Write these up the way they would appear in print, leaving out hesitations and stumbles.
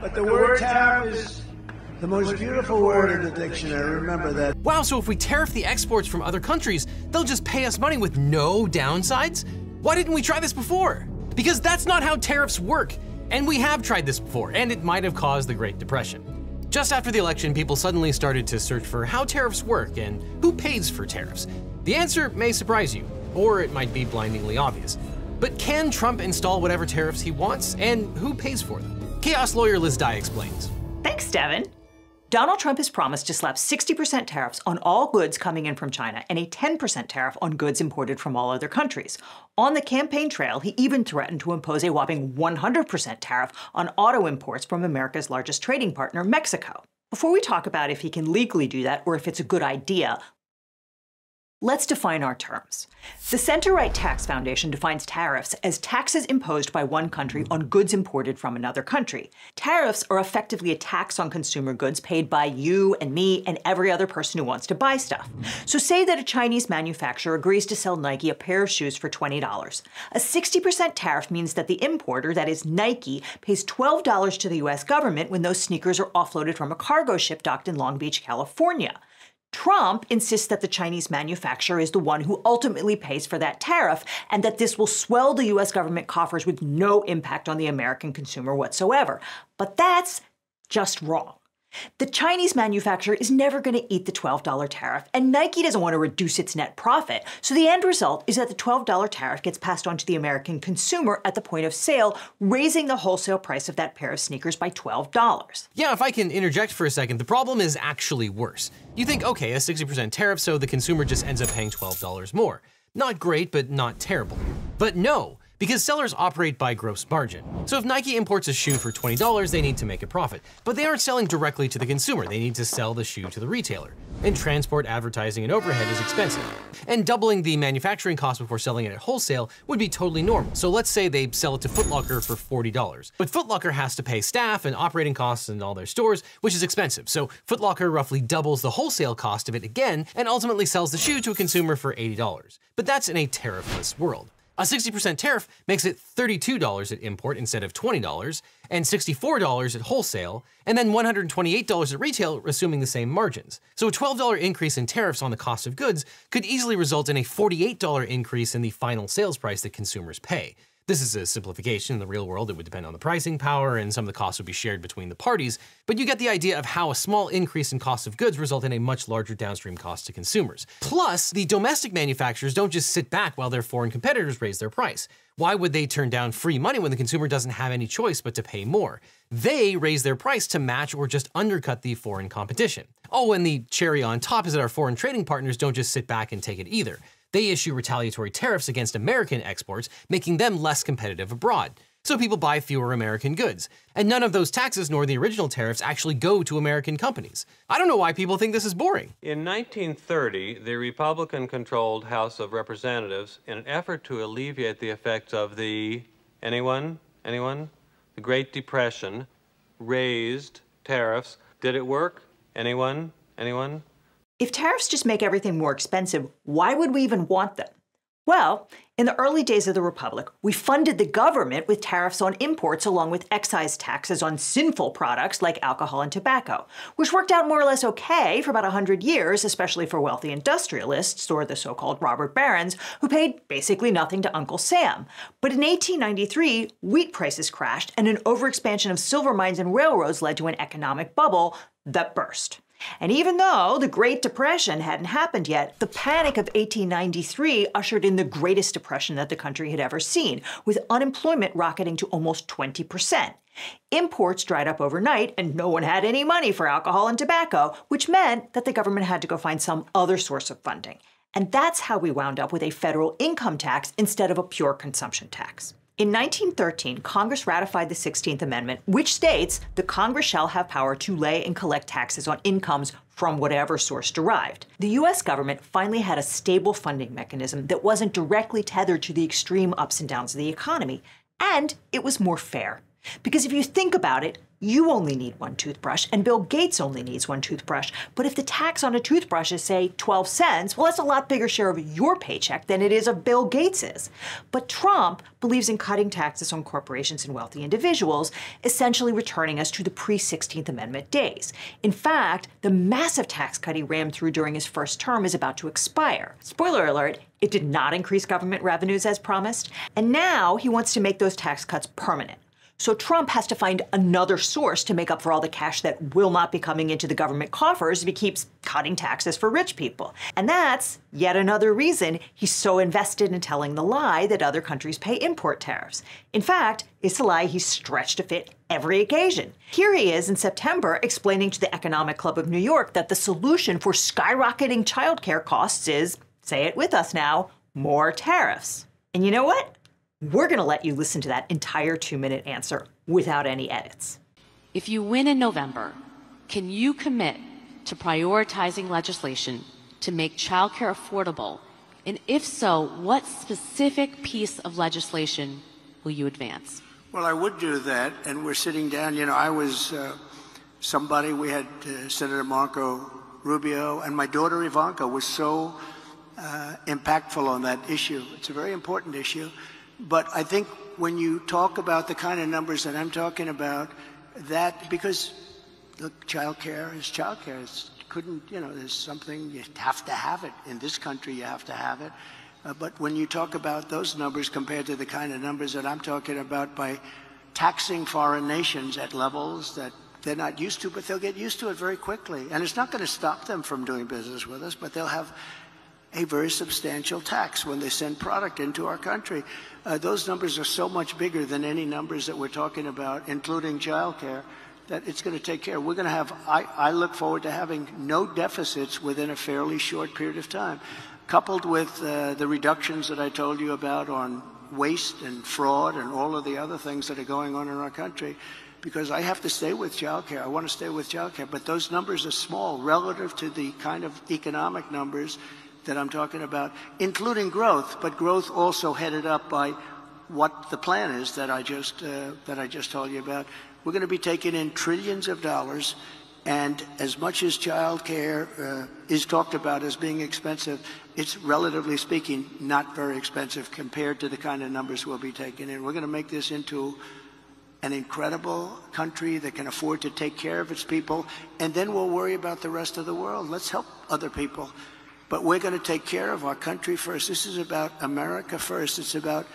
But the word tariff is the most beautiful word in the dictionary. Remember that. Wow, so if we tariff the exports from other countries, they'll just pay us money with no downsides? Why didn't we try this before? Because that's not how tariffs work. And we have tried this before, and it might have caused the Great Depression. Just after the election, people suddenly started to search for how tariffs work and who pays for tariffs. The answer may surprise you, or it might be blindingly obvious. But can Trump install whatever tariffs he wants, and who pays for them? Chaos lawyer Liz Dye explains. Thanks, Devin. Donald Trump has promised to slap 60% tariffs on all goods coming in from China and a 10% tariff on goods imported from all other countries. On the campaign trail, he even threatened to impose a whopping 100% tariff on auto imports from America's largest trading partner, Mexico. Before we talk about if he can legally do that or if it's a good idea, let's define our terms. The Center-Right Tax Foundation defines tariffs as taxes imposed by one country on goods imported from another country. Tariffs are effectively a tax on consumer goods paid by you and me and every other person who wants to buy stuff. So say that a Chinese manufacturer agrees to sell Nike a pair of shoes for $20. A 60% tariff means that the importer, that is Nike, pays $12 to the US government when those sneakers are offloaded from a cargo ship docked in Long Beach, California. Trump insists that the Chinese manufacturer is the one who ultimately pays for that tariff and that this will swell the US government coffers with no impact on the American consumer whatsoever. But that's just wrong. The Chinese manufacturer is never going to eat the $12 tariff, and Nike doesn't want to reduce its net profit. So the end result is that the $12 tariff gets passed on to the American consumer at the point of sale, raising the wholesale price of that pair of sneakers by $12. Yeah, if I can interject for a second, the problem is actually worse. You think, okay, a 60% tariff, so the consumer just ends up paying $12 more. Not great, but not terrible. But no, because sellers operate by gross margin. So if Nike imports a shoe for $20, they need to make a profit. But they aren't selling directly to the consumer. They need to sell the shoe to the retailer. And transport, advertising, and overhead is expensive. And doubling the manufacturing cost before selling it at wholesale would be totally normal. So let's say they sell it to Foot Locker for $40. But Foot Locker has to pay staff and operating costs in all their stores, which is expensive. So Foot Locker roughly doubles the wholesale cost of it again and ultimately sells the shoe to a consumer for $80. But that's in a tariffless world. A 60% tariff makes it $32 at import instead of $20, and $64 at wholesale, and then $128 at retail, assuming the same margins. So a $12 increase in tariffs on the cost of goods could easily result in a $48 increase in the final sales price that consumers pay. This is a simplification. In the real world, it would depend on the pricing power, and some of the costs would be shared between the parties, but you get the idea of how a small increase in cost of goods result in a much larger downstream cost to consumers. Plus, the domestic manufacturers don't just sit back while their foreign competitors raise their price. Why would they turn down free money when the consumer doesn't have any choice but to pay more? They raise their price to match or just undercut the foreign competition. Oh, and the cherry on top is that our foreign trading partners don't just sit back and take it either. They issue retaliatory tariffs against American exports, making them less competitive abroad. So people buy fewer American goods. And none of those taxes nor the original tariffs actually go to American companies. I don't know why people think this is boring. In 1930, the Republican-controlled House of Representatives, in an effort to alleviate the effects of the, anyone? The Great Depression, raised tariffs. Did it work? Anyone? If tariffs just make everything more expensive, why would we even want them? Well, in the early days of the Republic, we funded the government with tariffs on imports along with excise taxes on sinful products like alcohol and tobacco, which worked out more or less okay for about 100 years, especially for wealthy industrialists or the so-called robber barons who paid basically nothing to Uncle Sam. But in 1893, wheat prices crashed and an overexpansion of silver mines and railroads led to an economic bubble that burst. And even though the Great Depression hadn't happened yet, the Panic of 1893 ushered in the greatest depression that the country had ever seen, with unemployment rocketing to almost 20%. Imports dried up overnight, and no one had any money for alcohol and tobacco, which meant that the government had to go find some other source of funding. And that's how we wound up with a federal income tax instead of a pure consumption tax. In 1913, Congress ratified the 16th Amendment, which states the Congress shall have power to lay and collect taxes on incomes from whatever source derived. The US government finally had a stable funding mechanism that wasn't directly tethered to the extreme ups and downs of the economy, and it was more fair. Because if you think about it, you only need one toothbrush and Bill Gates only needs one toothbrush. But if the tax on a toothbrush is, say, 12 cents, well, that's a lot bigger share of your paycheck than it is of Bill Gates's. But Trump believes in cutting taxes on corporations and wealthy individuals, essentially returning us to the pre-16th Amendment days. In fact, the massive tax cut he rammed through during his first term is about to expire. Spoiler alert, it did not increase government revenues as promised, and now he wants to make those tax cuts permanent. So Trump has to find another source to make up for all the cash that will not be coming into the government coffers if he keeps cutting taxes for rich people. And that's yet another reason he's so invested in telling the lie that other countries pay import tariffs. In fact, it's a lie he's stretched to fit every occasion. Here he is in September explaining to the Economic Club of New York that the solution for skyrocketing childcare costs is, say it with us now, more tariffs. And you know what? We're going to let you listen to that entire 2-minute answer without any edits. If you win in November, can you commit to prioritizing legislation to make childcare affordable? And if so, what specific piece of legislation will you advance? Well, I would do that, and we're sitting down. You know, I was somebody, we had Senator Marco Rubio, and my daughter Ivanka was so impactful on that issue. It's a very important issue. But I think when you talk about the kind of numbers that I'm talking about, that, because look, childcare is childcare. There's something, you have to have it. In this country, you have to have it. But when you talk about those numbers compared to the kind of numbers that I'm talking about by taxing foreign nations at levels that they're not used to, but they'll get used to it very quickly. And it's not going to stop them from doing business with us, but they'll have a very substantial tax when they send product into our country. Those numbers are so much bigger than any numbers that we're talking about, including childcare, that it's going to take care. We're going to have, I look forward to having no deficits within a fairly short period of time, coupled with the reductions that I told you about on waste and fraud and all of the other things that are going on in our country. Because I have to stay with childcare. I want to stay with childcare, but those numbers are small relative to the kind of economic numbers that I'm talking about, including growth, but growth also headed up by what the plan is that I just told you about. We're going to be taking in trillions of dollars, and as much as child care is talked about as being expensive, it's relatively speaking not very expensive compared to the kind of numbers we'll be taking in. We're going to make this into an incredible country that can afford to take care of its people, and then we'll worry about the rest of the world. Let's help other people. But we're going to take care of our country first. This is about America first. It's about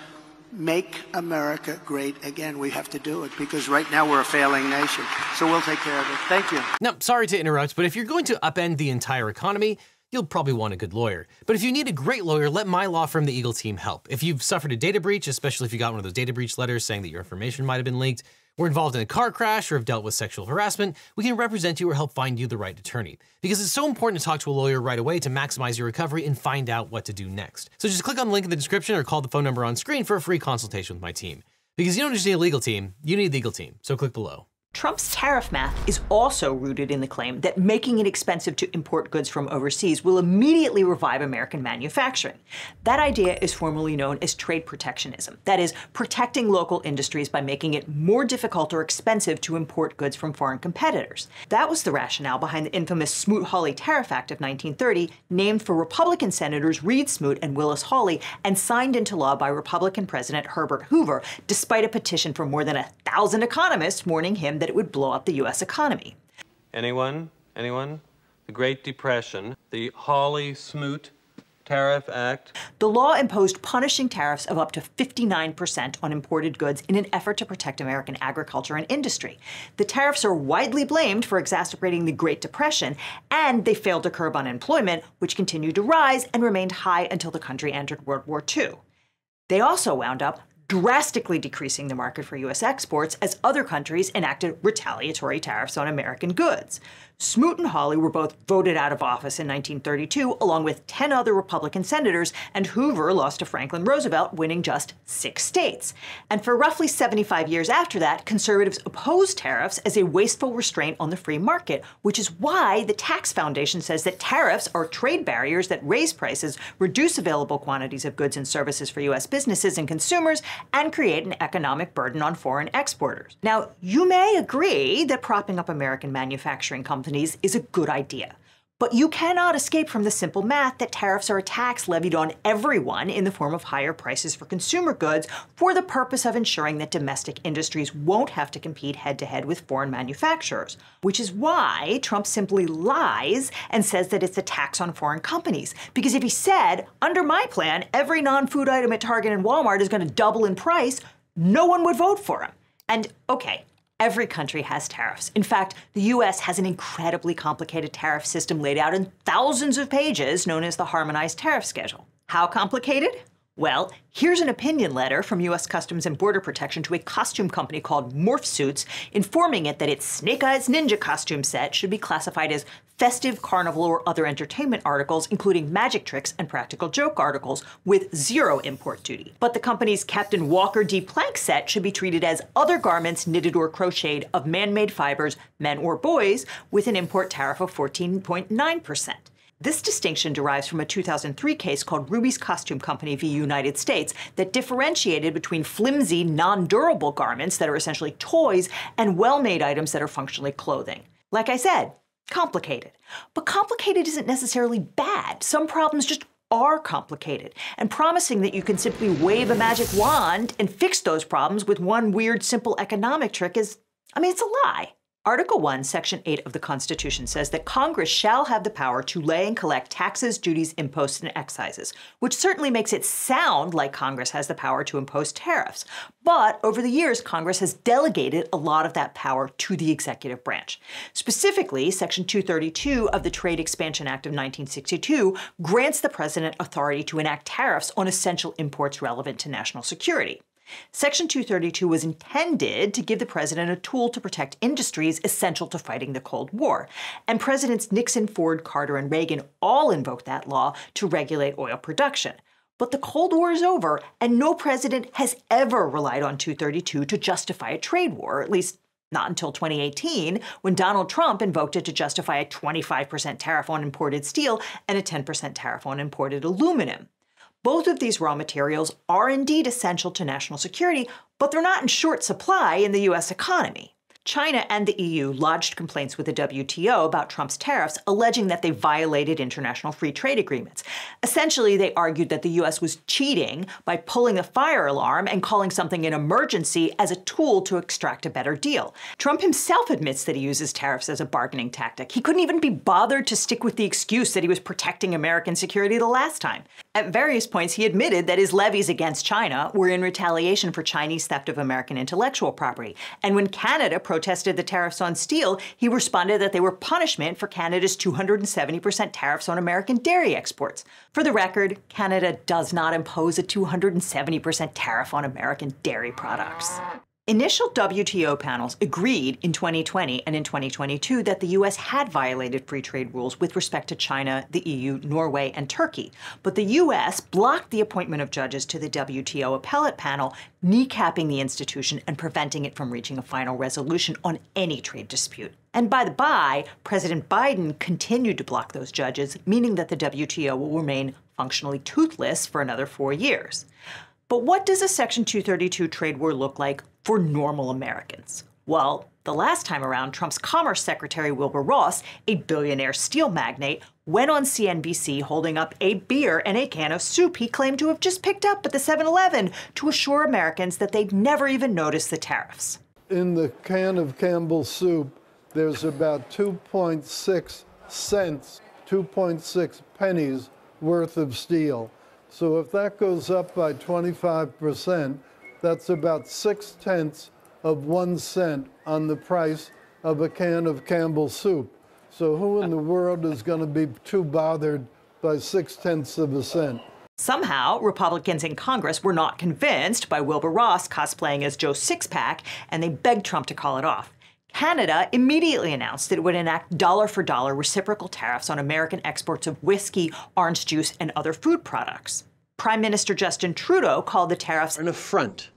make America great again. We have to do it because right now we're a failing nation. So we'll take care of it. Thank you. Now, sorry to interrupt, but if you're going to upend the entire economy, you'll probably want a good lawyer. But if you need a great lawyer, let my law firm, the Eagle team, help. If you've suffered a data breach, especially if you got one of those data breach letters saying that your information might have been leaked, were involved in a car crash, or have dealt with sexual harassment, we can represent you or help find you the right attorney. Because it's so important to talk to a lawyer right away to maximize your recovery and find out what to do next. So just click on the link in the description or call the phone number on screen for a free consultation with my team. Because you don't just need a legal team, you need the Eagle team. So click below. Trump's tariff math is also rooted in the claim that making it expensive to import goods from overseas will immediately revive American manufacturing. That idea is formally known as trade protectionism. That is, protecting local industries by making it more difficult or expensive to import goods from foreign competitors. That was the rationale behind the infamous Smoot-Hawley Tariff Act of 1930, named for Republican Senators Reed Smoot and Willis Hawley, and signed into law by Republican President Herbert Hoover, despite a petition from more than 1,000 economists warning him that it would blow up the U.S. economy. Anyone? Anyone? The Great Depression, the Hawley-Smoot Tariff Act. The law imposed punishing tariffs of up to 59% on imported goods in an effort to protect American agriculture and industry. The tariffs are widely blamed for exacerbating the Great Depression, and they failed to curb unemployment, which continued to rise and remained high until the country entered World War II. They also wound up drastically decreasing the market for U.S. exports as other countries enacted retaliatory tariffs on American goods. Smoot and Hawley were both voted out of office in 1932, along with 10 other Republican senators, and Hoover lost to Franklin Roosevelt, winning just 6 states. And for roughly 75 years after that, conservatives opposed tariffs as a wasteful restraint on the free market, which is why the Tax Foundation says that tariffs are trade barriers that raise prices, reduce available quantities of goods and services for U.S. businesses and consumers, and create an economic burden on foreign exporters. Now, you may agree that propping up American manufacturing companies is a good idea. But you cannot escape from the simple math that tariffs are a tax levied on everyone in the form of higher prices for consumer goods for the purpose of ensuring that domestic industries won't have to compete head-to-head with foreign manufacturers. Which is why Trump simply lies and says that it's a tax on foreign companies. Because if he said, under my plan, every non-food item at Target and Walmart is going to double in price, no one would vote for him. And okay, every country has tariffs. In fact, the U.S. has an incredibly complicated tariff system laid out in thousands of pages known as the Harmonized Tariff Schedule. How complicated? Well, here's an opinion letter from U.S. Customs and Border Protection to a costume company called Morph Suits, informing it that its Snake Eyes Ninja costume set should be classified as festive, carnival, or other entertainment articles, including magic tricks and practical joke articles, with 0 import duty. But the company's Captain Walker D. Plank set should be treated as other garments knitted or crocheted of man-made fibers, men or boys, with an import tariff of 14.9%. This distinction derives from a 2003 case called Ruby's Costume Company v. United States that differentiated between flimsy, non-durable garments that are essentially toys and well-made items that are functionally clothing. Like I said, complicated. But complicated isn't necessarily bad. Some problems just are complicated. And promising that you can simply wave a magic wand and fix those problems with one weird, simple economic trick is, it's a lie. Article 1, Section 8 of the Constitution says that Congress shall have the power to lay and collect taxes, duties, imposts, and excises, which certainly makes it sound like Congress has the power to impose tariffs. But over the years, Congress has delegated a lot of that power to the executive branch. Specifically, Section 232 of the Trade Expansion Act of 1962 grants the president authority to enact tariffs on essential imports relevant to national security. Section 232 was intended to give the president a tool to protect industries essential to fighting the Cold War. And Presidents Nixon, Ford, Carter, and Reagan all invoked that law to regulate oil production. But the Cold War is over, and no president has ever relied on 232 to justify a trade war, at least not until 2018, when Donald Trump invoked it to justify a 25% tariff on imported steel and a 10% tariff on imported aluminum. Both of these raw materials are indeed essential to national security, but they're not in short supply in the U.S. economy. China and the EU lodged complaints with the WTO about Trump's tariffs, alleging that they violated international free trade agreements. Essentially, they argued that the U.S. was cheating by pulling the fire alarm and calling something an emergency as a tool to extract a better deal. Trump himself admits that he uses tariffs as a bargaining tactic. He couldn't even be bothered to stick with the excuse that he was protecting American security the last time. At various points, he admitted that his levies against China were in retaliation for Chinese theft of American intellectual property. And when Canada protested the tariffs on steel, he responded that they were punishment for Canada's 270% tariffs on American dairy exports. For the record, Canada does not impose a 270% tariff on American dairy products. Initial WTO panels agreed in 2020 and in 2022 that the U.S. had violated free trade rules with respect to China, the EU, Norway, and Turkey. But the U.S. blocked the appointment of judges to the WTO appellate panel, kneecapping the institution and preventing it from reaching a final resolution on any trade dispute. And by the by, President Biden continued to block those judges, meaning that the WTO will remain functionally toothless for another 4 years. But what does a Section 232 trade war look like for normal Americans? Well, the last time around, Trump's Commerce Secretary Wilbur Ross, a billionaire steel magnate, went on CNBC holding up a beer and a can of soup he claimed to have just picked up at the 7-Eleven to assure Americans that they'd never even noticed the tariffs. In the can of Campbell's soup, there's about 2.6 cents, 2.6 pennies worth of steel. So if that goes up by 25%, that's about 0.6 of 1 cent on the price of a can of Campbell's soup. So who in the world is going to be too bothered by 0.6 of a cent? Somehow, Republicans in Congress were not convinced by Wilbur Ross cosplaying as Joe Sixpack, and they begged Trump to call it off. Canada immediately announced that it would enact dollar-for-dollar reciprocal tariffs on American exports of whiskey, orange juice, and other food products. Prime Minister Justin Trudeau called the tariffs an affront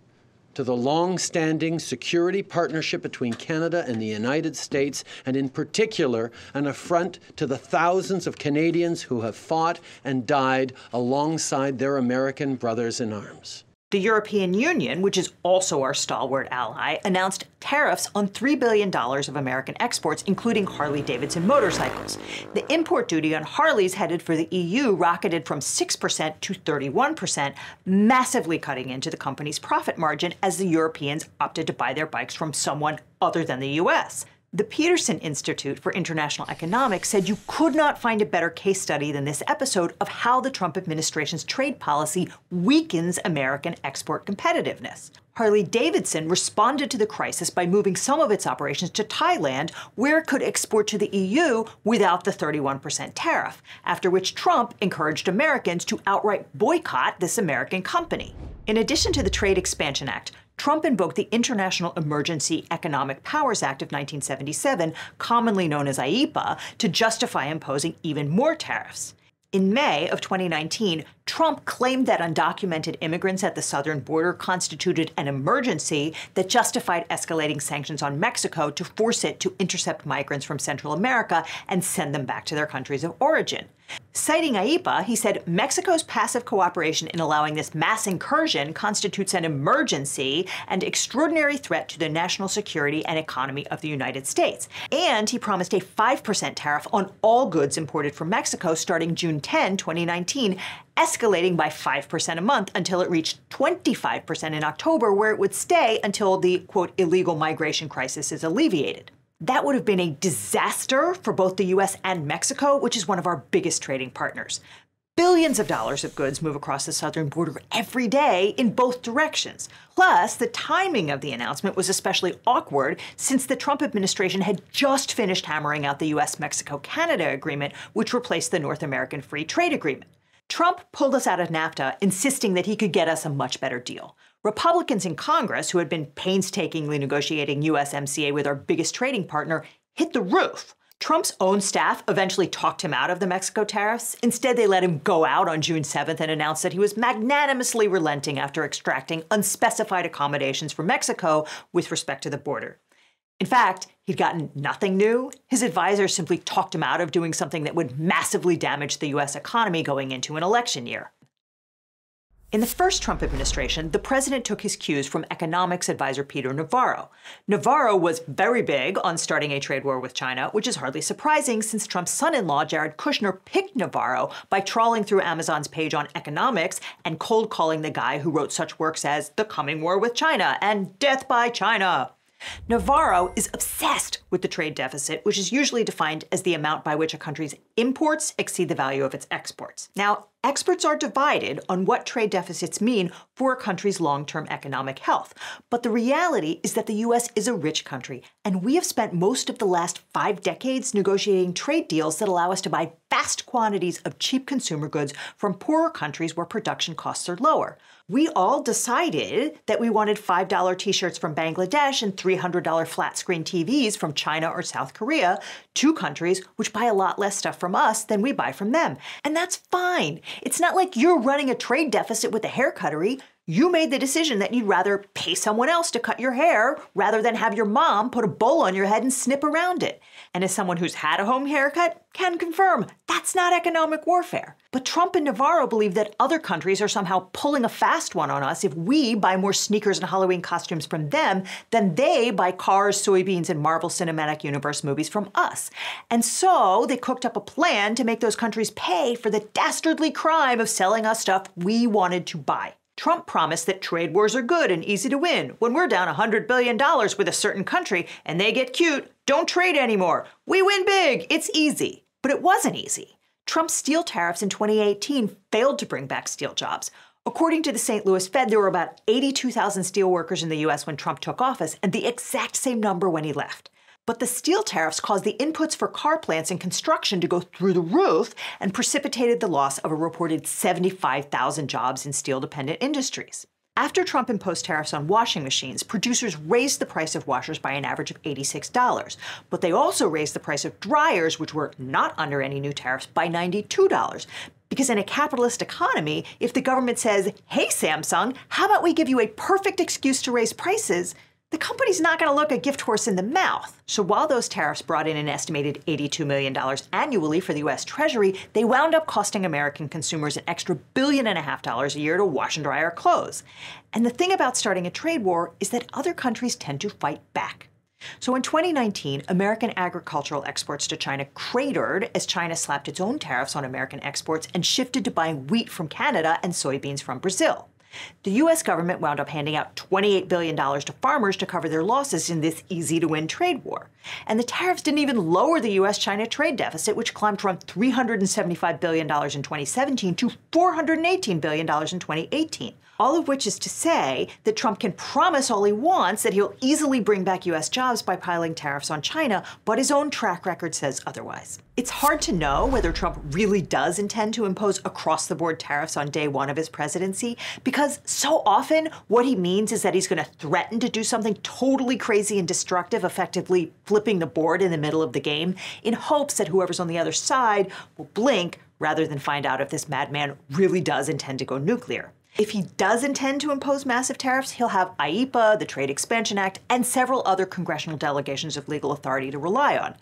to the long-standing security partnership between Canada and the United States, and in particular, an affront to the thousands of Canadians who have fought and died alongside their American brothers in arms. The European Union, which is also our stalwart ally, announced tariffs on $3 billion of American exports, including Harley-Davidson motorcycles. The import duty on Harleys headed for the EU rocketed from 6% to 31%, massively cutting into the company's profit margin as the Europeans opted to buy their bikes from someone other than the US. The Peterson Institute for International Economics said you could not find a better case study than this episode of how the Trump administration's trade policy weakens American export competitiveness. Harley-Davidson responded to the crisis by moving some of its operations to Thailand, where it could export to the EU without the 31% tariff, after which Trump encouraged Americans to outright boycott this American company. In addition to the Trade Expansion Act, Trump invoked the International Emergency Economic Powers Act of 1977, commonly known as IEEPA, to justify imposing even more tariffs. In May of 2019, Trump claimed that undocumented immigrants at the southern border constituted an emergency that justified escalating sanctions on Mexico to force it to intercept migrants from Central America and send them back to their countries of origin. Citing IEEPA, he said Mexico's passive cooperation in allowing this mass incursion constitutes an emergency and extraordinary threat to the national security and economy of the United States. And he promised a 5% tariff on all goods imported from Mexico starting June 10, 2019, escalating by 5% a month until it reached 25% in October, where it would stay until the, quote, illegal migration crisis is alleviated. That would have been a disaster for both the US and Mexico, which is one of our biggest trading partners. Billions of dollars of goods move across the southern border every day in both directions. Plus, the timing of the announcement was especially awkward since the Trump administration had just finished hammering out the US-Mexico-Canada agreement, which replaced the North American Free Trade Agreement. Trump pulled us out of NAFTA, insisting that he could get us a much better deal. Republicans in Congress, who had been painstakingly negotiating USMCA with our biggest trading partner, hit the roof. Trump's own staff eventually talked him out of the Mexico tariffs. Instead, they let him go out on June 7th and announced that he was magnanimously relenting after extracting unspecified accommodations from Mexico with respect to the border. In fact, he'd gotten nothing new. His advisors simply talked him out of doing something that would massively damage the US economy going into an election year. In the first Trump administration, the president took his cues from economics advisor Peter Navarro. Navarro was very big on starting a trade war with China, which is hardly surprising since Trump's son-in-law, Jared Kushner, picked Navarro by trawling through Amazon's page on economics and cold calling the guy who wrote such works as The Coming War with China and Death by China. Navarro is obsessed with the trade deficit, which is usually defined as the amount by which a country's imports exceed the value of its exports. Now, experts are divided on what trade deficits mean for a country's long-term economic health. But the reality is that the US is a rich country, and we have spent most of the last 5 decades negotiating trade deals that allow us to buy vast quantities of cheap consumer goods from poorer countries where production costs are lower. We all decided that we wanted $5 t-shirts from Bangladesh and $300 flat-screen TVs from China or South Korea, 2 countries which buy a lot less stuff from us than we buy from them. And that's fine. It's not like you're running a trade deficit with a haircuttery. You made the decision that you'd rather pay someone else to cut your hair rather than have your mom put a bowl on your head and snip around it. And as someone who's had a home haircut can confirm, that's not economic warfare. But Trump and Navarro believe that other countries are somehow pulling a fast one on us if we buy more sneakers and Halloween costumes from them than they buy cars, soybeans, and Marvel Cinematic Universe movies from us. And so they cooked up a plan to make those countries pay for the dastardly crime of selling us stuff we wanted to buy. Trump promised that trade wars are good and easy to win. When we're down $100 billion with a certain country and they get cute, don't trade anymore. We win big. It's easy. But it wasn't easy. Trump's steel tariffs in 2018 failed to bring back steel jobs. According to the St. Louis Fed, there were about 82,000 steel workers in the US when Trump took office, and the exact same number when he left. But the steel tariffs caused the inputs for car plants and construction to go through the roof and precipitated the loss of a reported 75,000 jobs in steel-dependent industries. After Trump imposed tariffs on washing machines, producers raised the price of washers by an average of $86. But they also raised the price of dryers, which were not under any new tariffs, by $92. Because in a capitalist economy, if the government says, hey, Samsung, how about we give you a perfect excuse to raise prices, the company's not going to look a gift horse in the mouth. So while those tariffs brought in an estimated $82 million annually for the U.S. Treasury, they wound up costing American consumers an extra $1.5 billion a year to wash and dry our clothes. And the thing about starting a trade war is that other countries tend to fight back. So in 2019, American agricultural exports to China cratered as China slapped its own tariffs on American exports and shifted to buying wheat from Canada and soybeans from Brazil. The U.S. government wound up handing out $28 billion to farmers to cover their losses in this easy-to-win trade war. And the tariffs didn't even lower the U.S.-China trade deficit, which climbed from $375 billion in 2017 to $418 billion in 2018. All of which is to say that Trump can promise all he wants that he'll easily bring back U.S. jobs by piling tariffs on China, but his own track record says otherwise. It's hard to know whether Trump really does intend to impose across-the-board tariffs on day one of his presidency, because so often what he means is that he's going to threaten to do something totally crazy and destructive, effectively flipping the board in the middle of the game, in hopes that whoever's on the other side will blink rather than find out if this madman really does intend to go nuclear. If he does intend to impose massive tariffs, he'll have IEEPA, the Trade Expansion Act, and several other congressional delegations of legal authority to rely on.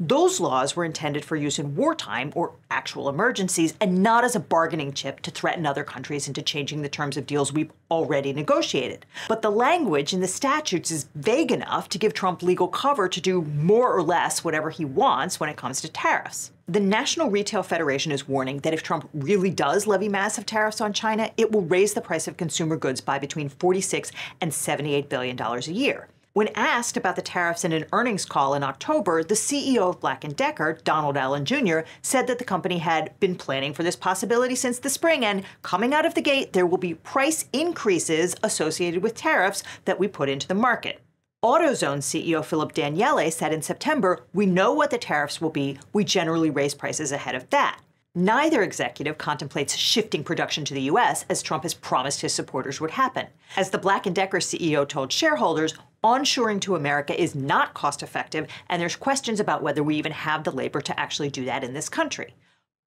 Those laws were intended for use in wartime or actual emergencies, and not as a bargaining chip to threaten other countries into changing the terms of deals we've already negotiated. But the language in the statutes is vague enough to give Trump legal cover to do more or less whatever he wants when it comes to tariffs. The National Retail Federation is warning that if Trump really does levy massive tariffs on China, it will raise the price of consumer goods by between $46 and $78 billion a year. When asked about the tariffs in an earnings call in October, the CEO of Black & Decker, Donald Allen Jr., said that the company had been planning for this possibility since the spring, and coming out of the gate, there will be price increases associated with tariffs that we put into the market. AutoZone CEO Philip Daniele said in September, "We know what the tariffs will be. We generally raise prices ahead of that." Neither executive contemplates shifting production to the U.S., as Trump has promised his supporters would happen. As the Black & Decker CEO told shareholders, onshoring to America is not cost-effective, and there's questions about whether we even have the labor to actually do that in this country.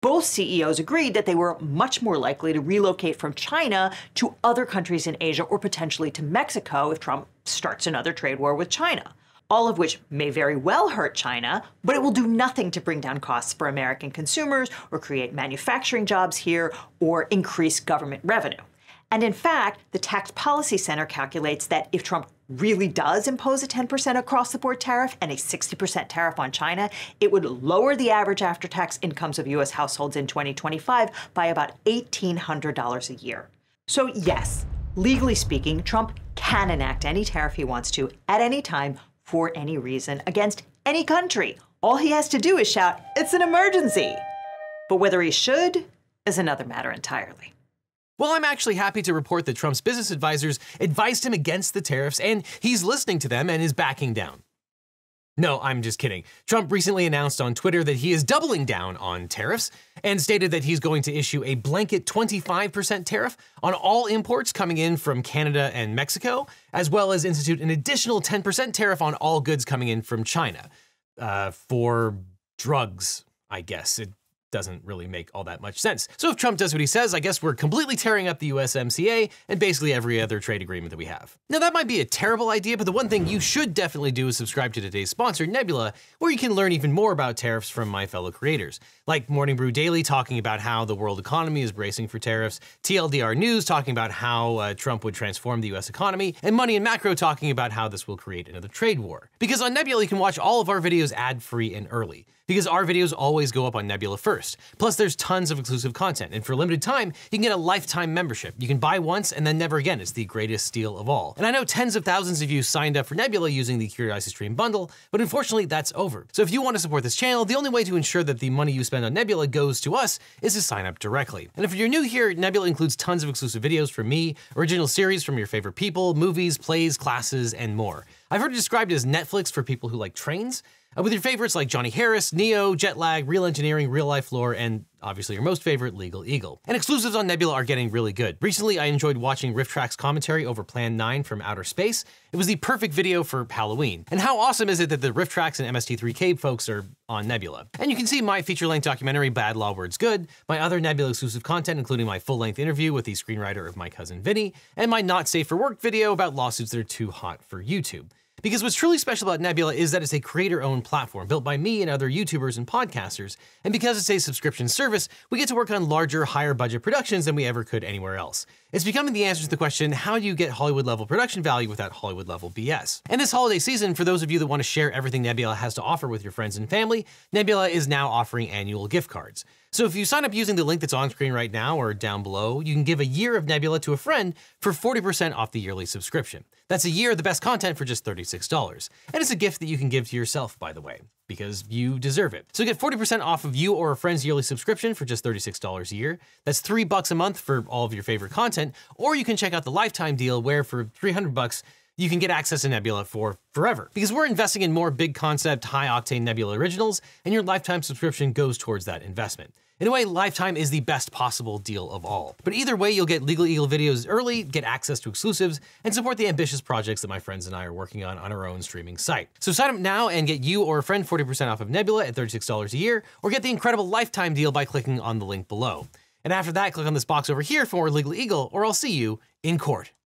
Both CEOs agreed that they were much more likely to relocate from China to other countries in Asia or potentially to Mexico if Trump starts another trade war with China. All of which may very well hurt China, but it will do nothing to bring down costs for American consumers or create manufacturing jobs here or increase government revenue. And in fact, the Tax Policy Center calculates that if Trump really does impose a 10% across-the-board tariff and a 60% tariff on China, it would lower the average after-tax incomes of U.S. households in 2025 by about $1,800 a year. So yes, legally speaking, Trump can enact any tariff he wants to at any time for any reason against any country. All he has to do is shout, "It's an emergency!" But whether he should is another matter entirely. Well, I'm actually happy to report that Trump's business advisors advised him against the tariffs, and he's listening to them and is backing down. No, I'm just kidding. Trump recently announced on Twitter that he is doubling down on tariffs and stated that he's going to issue a blanket 25% tariff on all imports coming in from Canada and Mexico, as well as institute an additional 10% tariff on all goods coming in from China. For drugs, I guess. It doesn't really make all that much sense. So if Trump does what he says, I guess we're completely tearing up the USMCA and basically every other trade agreement that we have. Now that might be a terrible idea, but the one thing you should definitely do is subscribe to today's sponsor, Nebula, where you can learn even more about tariffs from my fellow creators. Like Morning Brew Daily talking about how the world economy is bracing for tariffs, TLDR News talking about how Trump would transform the US economy, and Money and Macro talking about how this will create another trade war. Because on Nebula you can watch all of our videos ad-free and early, because our videos always go up on Nebula first. Plus there's tons of exclusive content, and for a limited time, you can get a lifetime membership. You can buy once and then never again. It's the greatest steal of all. And I know tens of thousands of you signed up for Nebula using the CuriosityStream bundle, but unfortunately that's over. So if you want to support this channel, the only way to ensure that the money you spend on Nebula goes to us is to sign up directly. And if you're new here, Nebula includes tons of exclusive videos from me, original series from your favorite people, movies, plays, classes, and more. I've heard it described as Netflix for people who like trains. with your favorites like Johnny Harris, Neo, Jetlag, Real Engineering, Real Life Lore, and obviously your most favorite, LegalEagle. And exclusives on Nebula are getting really good. Recently, I enjoyed watching RiffTrax's commentary over Plan 9 from Outer Space. It was the perfect video for Halloween. And how awesome is it that the RiffTrax and MST3K folks are on Nebula? And you can see my feature-length documentary, Bad Law Words Good, my other Nebula exclusive content, including my full-length interview with the screenwriter of My Cousin Vinny, and my Not Safe for Work video about lawsuits that are too hot for YouTube. Because what's truly special about Nebula is that it's a creator-owned platform built by me and other YouTubers and podcasters, and because it's a subscription service, we get to work on larger, higher-budget productions than we ever could anywhere else. It's becoming the answer to the question, how do you get Hollywood-level production value without Hollywood-level BS? And this holiday season, for those of you that want to share everything Nebula has to offer with your friends and family, Nebula is now offering annual gift cards. So if you sign up using the link that's on screen right now or down below, you can give a year of Nebula to a friend for 40% off the yearly subscription. That's a year of the best content for just $36. And it's a gift that you can give to yourself, by the way, because you deserve it. So get 40% off of you or a friend's yearly subscription for just $36 a year. That's $3 a month for all of your favorite content, or you can check out the lifetime deal where for $300, you can get access to Nebula for forever. Because we're investing in more big concept, high octane Nebula originals, and your lifetime subscription goes towards that investment. In a way, lifetime is the best possible deal of all. But either way, you'll get LegalEagle videos early, get access to exclusives, and support the ambitious projects that my friends and I are working on our own streaming site. So sign up now and get you or a friend 40% off of Nebula at $36 a year, or get the incredible lifetime deal by clicking on the link below. And after that, click on this box over here for more LegalEagle, or I'll see you in court.